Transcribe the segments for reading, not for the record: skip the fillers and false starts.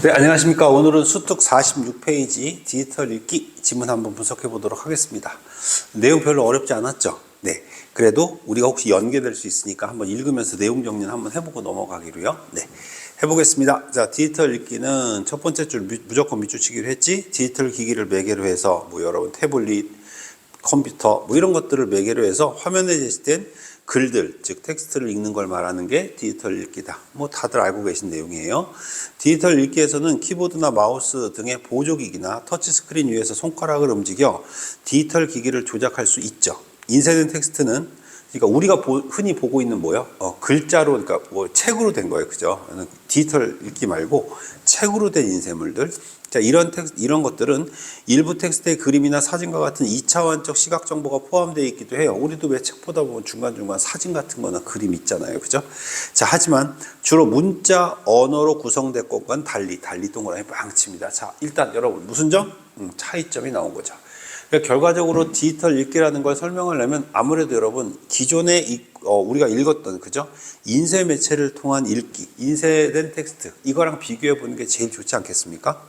네, 안녕하십니까. 오늘은 수특 46페이지 디지털 읽기 지문 한번 분석해 보도록 하겠습니다. 내용 별로 어렵지 않았죠? 네. 그래도 우리가 혹시 연계될 수 있으니까 한번 읽으면서 내용 정리는 한번 해보고 넘어가기로요. 네. 해보겠습니다. 자, 디지털 읽기는 첫 번째 줄 무조건 밑줄치기로 했지. 디지털 기기를 매개로 해서 여러분 태블릿, 컴퓨터 이런 것들을 매개로 해서 화면에 제시된 글들, 즉 텍스트를 읽는 걸 말하는 게 디지털 읽기다. 다들 알고 계신 내용이에요. 디지털 읽기에서는 키보드나 마우스 등의 보조기기나 터치스크린 위에서 손가락을 움직여 디지털 기기를 조작할 수 있죠. 인쇄된 텍스트는 그러니까 우리가 흔히 보고 있는 뭐요? 글자로, 그러니까 책으로 된 거예요, 그죠? 디지털 읽기 말고 책으로 된 인쇄물들. 자, 이런 것들은 일부 텍스트의 그림이나 사진과 같은 2차원적 시각 정보가 포함되어 있기도 해요. 우리도 왜 책 보다 보면 중간중간 사진 같은 거나 그림 있잖아요, 그죠? 자, 하지만 주로 문자, 언어로 구성된 것과는 달리 동그라미 빵 칩니다. 자, 일단 여러분 무슨 점? 차이점이 나온 거죠. 그러니까 결과적으로 디지털 읽기라는 걸 설명하려면 아무래도 여러분 기존에 우리가 읽었던, 그죠? 인쇄 매체를 통한 읽기, 인쇄된 텍스트, 이거랑 비교해 보는 게 제일 좋지 않겠습니까?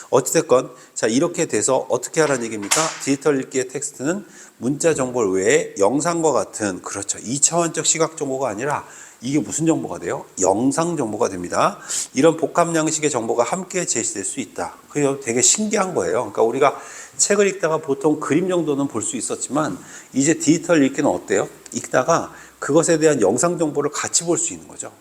어찌됐건, 자, 이렇게 돼서 어떻게 하라는 얘기입니까? 디지털 읽기의 텍스트는 문자 정보 외에 영상과 같은, 그렇죠, 2차원적 시각 정보가 아니라 이게 무슨 정보가 돼요? 영상 정보가 됩니다. 이런 복합 양식의 정보가 함께 제시될 수 있다. 그게 되게 신기한 거예요. 그러니까 우리가 책을 읽다가 보통 그림 정도는 볼 수 있었지만 이제 디지털 읽기는 어때요? 읽다가 그것에 대한 영상 정보를 같이 볼 수 있는 거죠.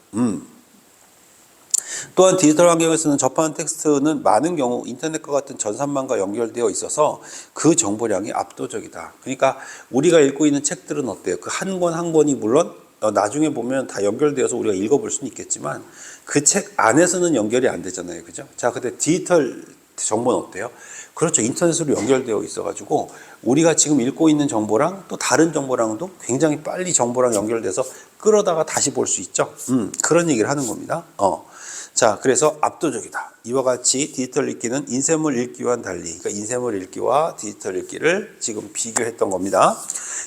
또한 디지털 환경에서는 접하는 텍스트는 많은 경우 인터넷과 같은 전산망과 연결되어 있어서 그 정보량이 압도적이다. 그러니까 우리가 읽고 있는 책들은 어때요? 그 한 권 한 권이 물론 나중에 보면 다 연결되어서 우리가 읽어볼 수는 있겠지만 그 책 안에서는 연결이 안 되잖아요, 그죠? 자, 근데 디지털 정보는 어때요? 그렇죠. 인터넷으로 연결되어 있어가지고 우리가 지금 읽고 있는 정보랑 또 다른 정보랑도 굉장히 빨리 정보랑 연결돼서 끌어다가 다시 볼 수 있죠. 그런 얘기를 하는 겁니다. 자, 그래서 압도적이다. 이와 같이 디지털 읽기는 인쇄물 읽기와는 달리, 그러니까 인쇄물 읽기와 디지털 읽기를 지금 비교했던 겁니다.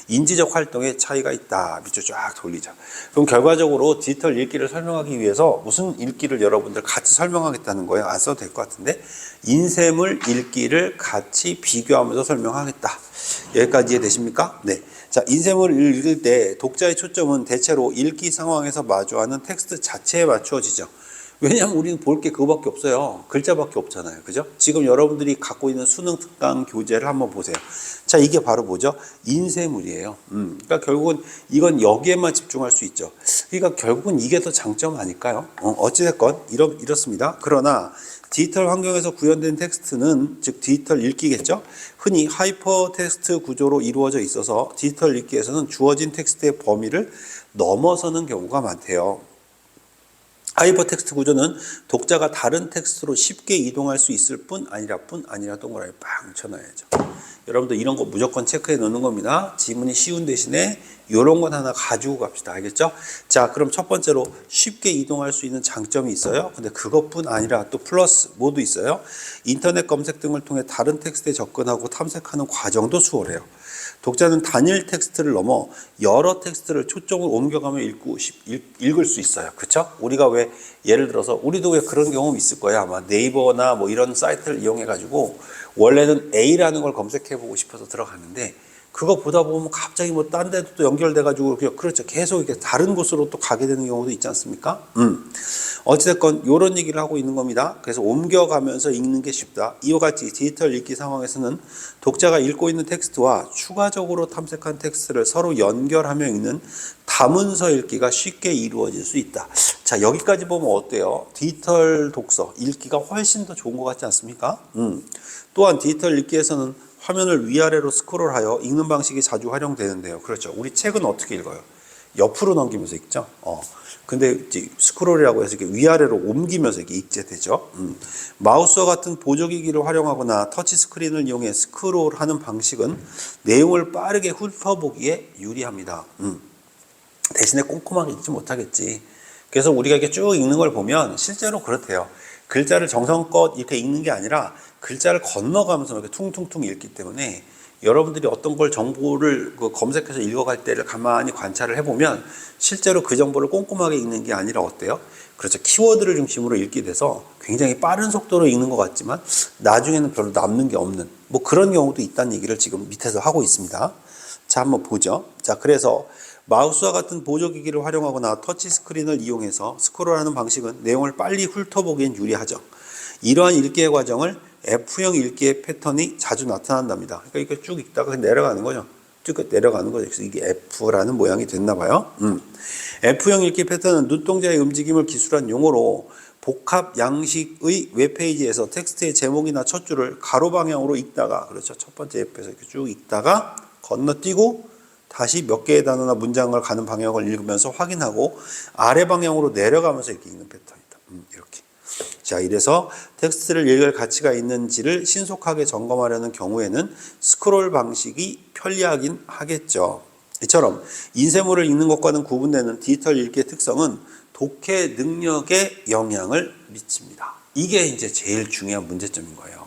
인지적 활동에 차이가 있다. 밑줄 쫙 돌리자. 그럼 결과적으로 디지털 읽기를 설명하기 위해서 무슨 읽기를 여러분들 같이 설명하겠다는 거예요? 안 써도 될 것 같은데, 인쇄물 읽기를 같이 비교하면서 설명하겠다. 여기까지 이해되십니까? 네. 자, 인쇄물을 읽을 때 독자의 초점은 대체로 읽기 상황에서 마주하는 텍스트 자체에 맞추어지죠. 왜냐하면 우리는 볼 게 그거밖에 없어요. 글자밖에 없잖아요, 그죠? 지금 여러분들이 갖고 있는 수능 특강 교재를 한번 보세요. 자, 이게 바로 뭐죠? 인쇄물이에요. 그러니까 결국은 이건 여기에만 집중할 수 있죠. 그러니까 결국은 이게 더 장점 아닐까요? 어찌됐건 이렇습니다. 그러나 디지털 환경에서 구현된 텍스트는, 즉 디지털 읽기겠죠? 흔히 하이퍼 텍스트 구조로 이루어져 있어서 디지털 읽기에서는 주어진 텍스트의 범위를 넘어서는 경우가 많대요. 하이퍼텍스트 구조는 독자가 다른 텍스트로 쉽게 이동할 수 있을 뿐 아니라 동그라미 빵 쳐놔야죠. 여러분들 이런 거 무조건 체크해 놓는 겁니다. 지문이 쉬운 대신에 이런 건 하나 가지고 갑시다. 알겠죠? 자, 그럼 첫 번째로 쉽게 이동할 수 있는 장점이 있어요. 근데 그것뿐 아니라 또 플러스 뭐도 있어요. 인터넷 검색 등을 통해 다른 텍스트에 접근하고 탐색하는 과정도 수월해요. 독자는 단일 텍스트를 넘어 여러 텍스트를 초점을 옮겨가며 읽을 수 있어요. 그렇죠? 우리가 왜 예를 들어서 우리도 왜 그런 경험 있을 거예요. 아마 네이버나 이런 사이트를 이용해 가지고 원래는 A라는 걸 검색해 보고 싶어서 들어갔는데 그거 보다 보면 갑자기 딴 데도 또 연결돼 가지고 그렇죠. 계속 이렇게 다른 곳으로 또 가게 되는 경우도 있지 않습니까? 어찌됐건 이런 얘기를 하고 있는 겁니다. 그래서 옮겨가면서 읽는 게 쉽다. 이와 같이 디지털 읽기 상황에서는 독자가 읽고 있는 텍스트와 추가적으로 탐색한 텍스트를 서로 연결하며 읽는 다문서 읽기가 쉽게 이루어질 수 있다. 자, 여기까지 보면 어때요? 디지털 독서, 읽기가 훨씬 더 좋은 것 같지 않습니까? 또한 디지털 읽기에서는 화면을 위아래로 스크롤하여 읽는 방식이 자주 활용되는데요. 그렇죠. 우리 책은 어떻게 읽어요? 옆으로 넘기면서 읽죠. 근데 이제 스크롤이라고 해서 이렇게 위아래로 옮기면서 이렇게 읽게 되죠. 마우스와 같은 보조기기를 활용하거나 터치스크린을 이용해 스크롤하는 방식은 내용을 빠르게 훑어보기에 유리합니다. 대신에 꼼꼼하게 읽지 못하겠지. 그래서 우리가 이렇게 쭉 읽는 걸 보면 실제로 그렇대요. 글자를 정성껏 이렇게 읽는 게 아니라 글자를 건너가면서 이렇게 퉁퉁퉁 읽기 때문에 여러분들이 어떤 걸 정보를 검색해서 읽어갈 때를 가만히 관찰을 해보면 실제로 그 정보를 꼼꼼하게 읽는 게 아니라 어때요? 그렇죠. 키워드를 중심으로 읽게 돼서 굉장히 빠른 속도로 읽는 것 같지만 나중에는 별로 남는 게 없는 뭐 그런 경우도 있다는 얘기를 지금 밑에서 하고 있습니다. 자, 한번 보죠. 자, 그래서 마우스와 같은 보조기기를 활용하거나 터치스크린을 이용해서 스크롤하는 방식은 내용을 빨리 훑어보기엔 유리하죠. 이러한 읽기의 과정을 F형 읽기의 패턴이 자주 나타난답니다. 그러니까 이렇게 쭉 읽다가 내려가는 거죠. 쭉 내려가는 거죠. 그래서 이게 F라는 모양이 됐나 봐요. F형 읽기 패턴은 눈동자의 움직임을 기술한 용어로 복합 양식의 웹페이지에서 텍스트의 제목이나 첫 줄을 가로 방향으로 읽다가, 그렇죠. 첫 번째 F에서 이렇게 쭉 읽다가 건너뛰고 다시 몇 개의 단어나 문장을 가는 방향을 읽으면서 확인하고 아래 방향으로 내려가면서 이렇게 읽는 패턴이다. 이렇게. 자, 이래서 텍스트를 읽을 가치가 있는지를 신속하게 점검하려는 경우에는 스크롤 방식이 편리하긴 하겠죠. 이처럼 인쇄물을 읽는 것과는 구분되는 디지털 읽기의 특성은 독해 능력에 영향을 미칩니다. 이게 이제 제일 중요한 문제점인 거예요.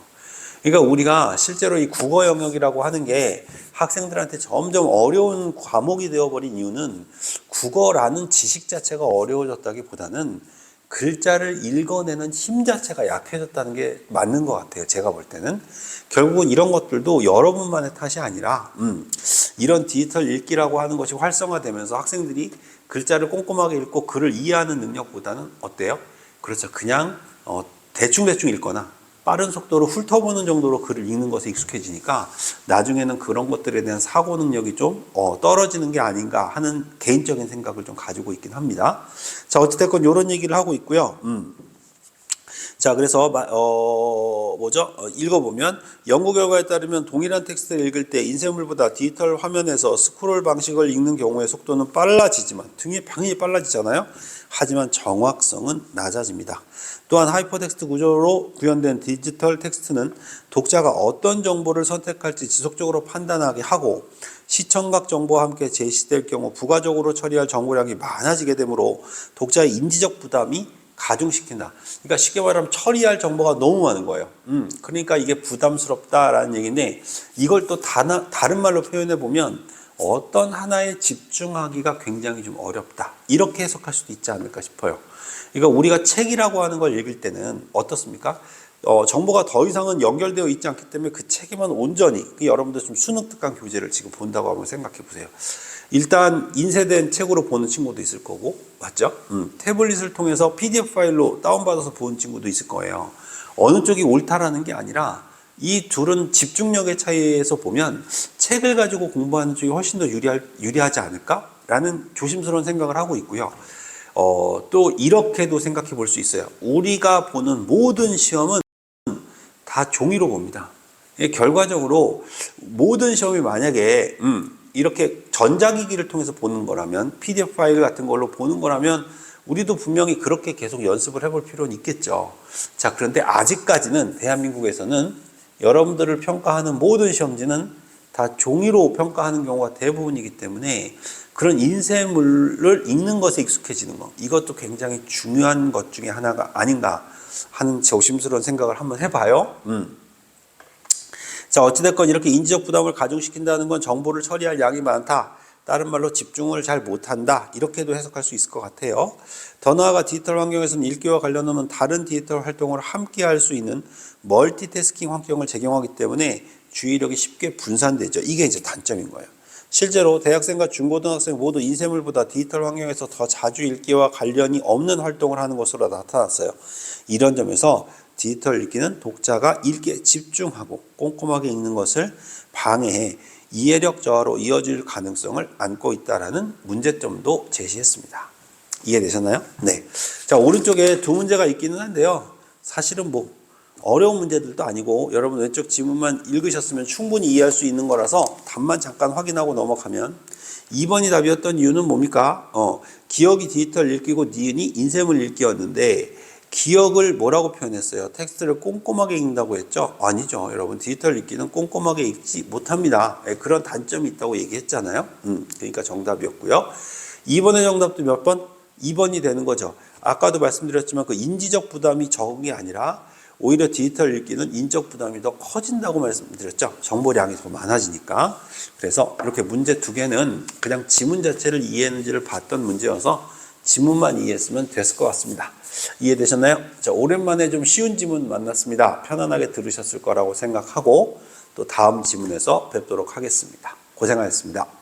그러니까 우리가 실제로 이 국어 영역이라고 하는 게 학생들한테 점점 어려운 과목이 되어버린 이유는 국어라는 지식 자체가 어려워졌다기보다는 글자를 읽어내는 힘 자체가 약해졌다는 게 맞는 것 같아요. 제가 볼 때는. 결국은 이런 것들도 여러분만의 탓이 아니라 이런 디지털 읽기라고 하는 것이 활성화되면서 학생들이 글자를 꼼꼼하게 읽고 글을 이해하는 능력보다는 어때요? 그렇죠. 그냥 대충대충 읽거나 빠른 속도로 훑어보는 정도로 글을 읽는 것에 익숙해지니까 나중에는 그런 것들에 대한 사고 능력이 좀 떨어지는 게 아닌가 하는 개인적인 생각을 좀 가지고 있긴 합니다. 자, 어찌됐건 이런 얘기를 하고 있고요. 자, 그래서 읽어보면 연구 결과에 따르면 동일한 텍스트를 읽을 때 인쇄물보다 디지털 화면에서 스크롤 방식을 읽는 경우의 속도는 빨라지지만 당연히 빨라지잖아요. 하지만 정확성은 낮아집니다. 또한 하이퍼텍스트 구조로 구현된 디지털 텍스트는 독자가 어떤 정보를 선택할지 지속적으로 판단하게 하고 시청각 정보와 함께 제시될 경우 부가적으로 처리할 정보량이 많아지게 되므로 독자의 인지적 부담이 가중시킨다. 그러니까 쉽게 말하면 처리할 정보가 너무 많은 거예요. 그러니까 이게 부담스럽다라는 얘기인데 이걸 또 다른 말로 표현해 보면 어떤 하나에 집중하기가 굉장히 좀 어렵다. 이렇게 해석할 수도 있지 않을까 싶어요. 그러니까 우리가 책이라고 하는 걸 읽을 때는 어떻습니까? 정보가 더 이상은 연결되어 있지 않기 때문에 그 책에만 온전히 여러분들 좀 수능 특강 교재를 지금 본다고 한번 생각해 보세요. 일단 인쇄된 책으로 보는 친구도 있을 거고, 맞죠? 태블릿을 통해서 PDF 파일로 다운받아서 보는 친구도 있을 거예요. 어느 쪽이 옳다라는 게 아니라 이 둘은 집중력의 차이에서 보면 책을 가지고 공부하는 쪽이 훨씬 더 유리하지 않을까라는 조심스러운 생각을 하고 있고요. 또 이렇게도 생각해 볼 수 있어요. 우리가 보는 모든 시험은 다 종이로 봅니다. 결과적으로 모든 시험이 만약에 이렇게 전자기기를 통해서 보는 거라면 PDF 파일 같은 걸로 보는 거라면 우리도 분명히 그렇게 계속 연습을 해볼 필요는 있겠죠. 자, 그런데 아직까지는 대한민국에서는 여러분들을 평가하는 모든 시험지는 다 종이로 평가하는 경우가 대부분이기 때문에 그런 인쇄물을 읽는 것에 익숙해지는 것, 이것도 굉장히 중요한 것 중에 하나가 아닌가 하는 조심스러운 생각을 한번 해봐요. 자, 어찌됐건 이렇게 인지적 부담을 가중시킨다는 건 정보를 처리할 양이 많다. 다른 말로 집중을 잘 못한다. 이렇게도 해석할 수 있을 것 같아요. 더 나아가 디지털 환경에서는 읽기와 관련하는 다른 디지털 활동을 함께 할 수 있는 멀티태스킹 환경을 제공하기 때문에 주의력이 쉽게 분산되죠. 이게 이제 단점인 거예요. 실제로 대학생과 중고등학생 모두 인쇄물보다 디지털 환경에서 더 자주 읽기와 관련이 없는 활동을 하는 것으로 나타났어요. 이런 점에서 디지털 읽기는 독자가 읽기에 집중하고 꼼꼼하게 읽는 것을 방해해 이해력 저하로 이어질 가능성을 안고 있다는 문제점도 제시했습니다. 이해되셨나요? 네. 자, 오른쪽에 두 문제가 있기는 한데요. 사실은 뭐 어려운 문제들도 아니고 여러분 왼쪽 지문만 읽으셨으면 충분히 이해할 수 있는 거라서 답만 잠깐 확인하고 넘어가면 2번이 답이었던 이유는 뭡니까? 기억이 디지털 읽기고 니은이 인쇄물 읽기였는데 기억을 뭐라고 표현했어요? 텍스트를 꼼꼼하게 읽는다고 했죠? 아니죠. 여러분 디지털 읽기는 꼼꼼하게 읽지 못합니다. 그런 단점이 있다고 얘기했잖아요. 그러니까 정답이었고요. 2번의 정답도 몇 번? 2번이 되는 거죠. 아까도 말씀드렸지만 그 인지적 부담이 적은 게 아니라 오히려 디지털 읽기는 인적 부담이 더 커진다고 말씀드렸죠. 정보량이 더 많아지니까. 그래서 이렇게 문제 두 개는 그냥 지문 자체를 이해했는지를 봤던 문제여서 지문만 이해했으면 됐을 것 같습니다. 이해되셨나요? 자, 오랜만에 좀 쉬운 지문 만났습니다. 편안하게 들으셨을 거라고 생각하고 또 다음 지문에서 뵙도록 하겠습니다. 고생하셨습니다.